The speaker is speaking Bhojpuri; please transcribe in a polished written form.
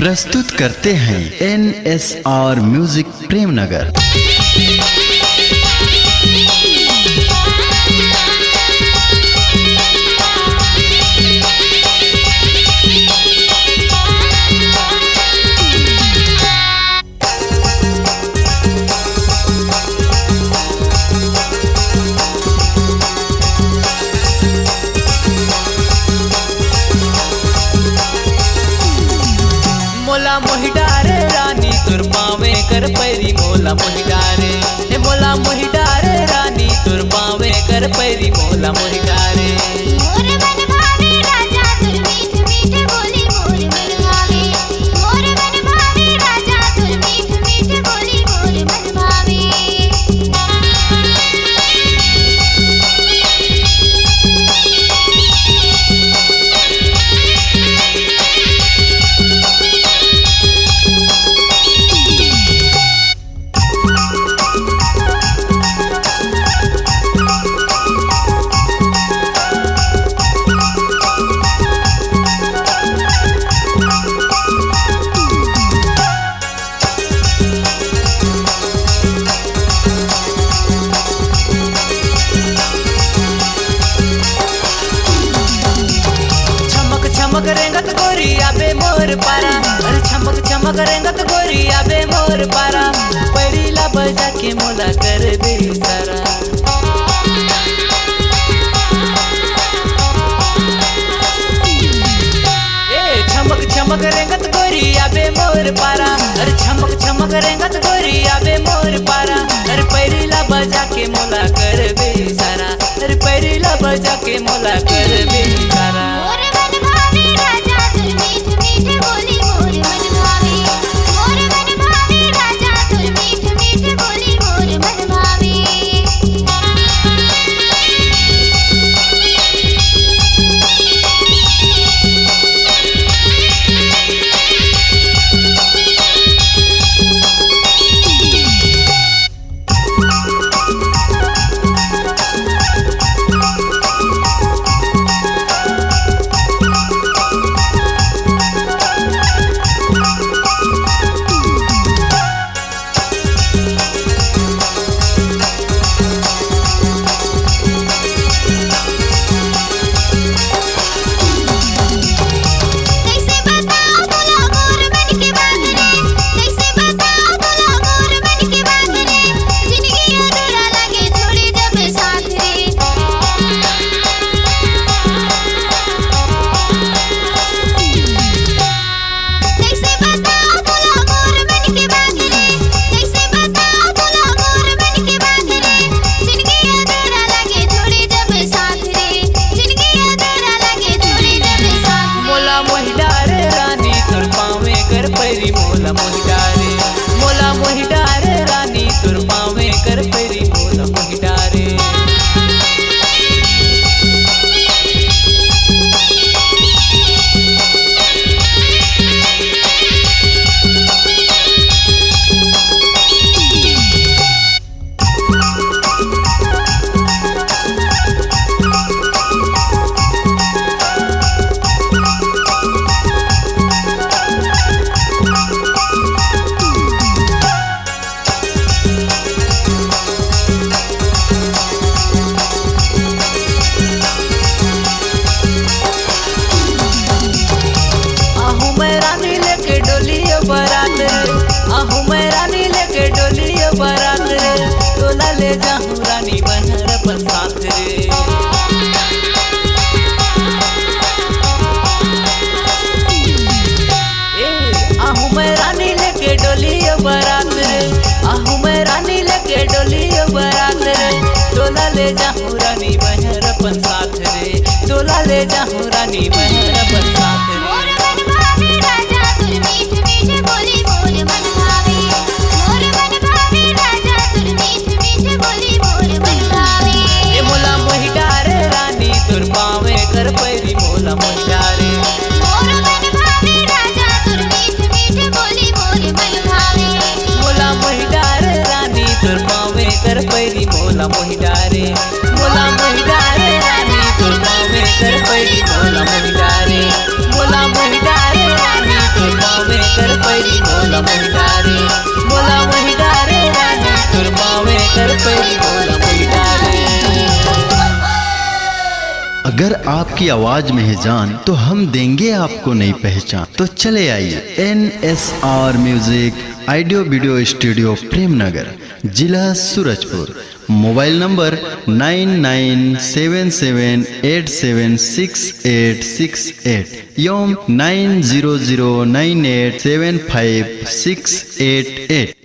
प्रस्तुत करते हैं NSR म्यूजिक प्रेमनगर। मोला मोहि डारे रानी तुर पावे कर पैरी मोला मोहि डारे हे मोला मोहि डारे रानी तुर पावे कर पैरी मोला मोहि डारे। मोर मन भावे राजा तुर मीठ मीठ बोली मोर मन भावे। मोर मन भावे राजा तुर मीठ मीठ बोली मोर मन भावे। चमक रेंगत गोरी आबे मोर पारा, अरे चमक चमक रेंगत गोरी आबे मोर पारा, पैरीला बजा के मोला कर दे सारा। ए चमक चमक रेंगत गोरी आबे मोर पारा, अरे चमक चमक रेंगत गोरी आबे मोर पारा, अरे पैरीला बजा के मोला कर दे सारा, अरे पैरीला बजा के मोला कर दे सारा। मीठ मीठ बोली मोर मन भावे। मोर मन भावे राजा तुर मीठ मीठ बोली मोर मन भावे। मोला मोहि डारे मोला मोहि डारे रानी तुर पावे कर पैरी मोला मोहि डारे। बरात रे आहू मैं रानी लेके डोलियो बरात रे, तोला ले जाऊं रानी बनर बसात रे। आहू मैं रानी लेके डोलियो बरात रे, आहू मैं रानी लेके डोलियो बरात रे, तोला ले जाऊं रानी बनर बसात रे, तोला ले जाऊं रानी बनर बसात रे। मीठ मीठ बोली मोर मन भावे। मोर मन भावे राजा तुर मीठ मीठ बोली मोर मन भावे। ए मोला मोहि डारे रानी तुर पावे कर पैरी मोला मोहि डारे। मोर मन भावे राजा तुर मीठ मीठ बोली मोर मन भावे। मोला मोहि डारे रानी तुर पावे कर पैरी मोला मोहि डारे। मोला मोहि डारे रानी तुर पावे कर पैरी मोला मोहि डारे। अगर आपकी आवाज में है जान तो हम देंगे आपको नई पहचान। तो चले आइए NSR music audio video studio Premnagar, जिला सूरजपुर। मोबाइल नंबर 9977876868 एवं 9009875688।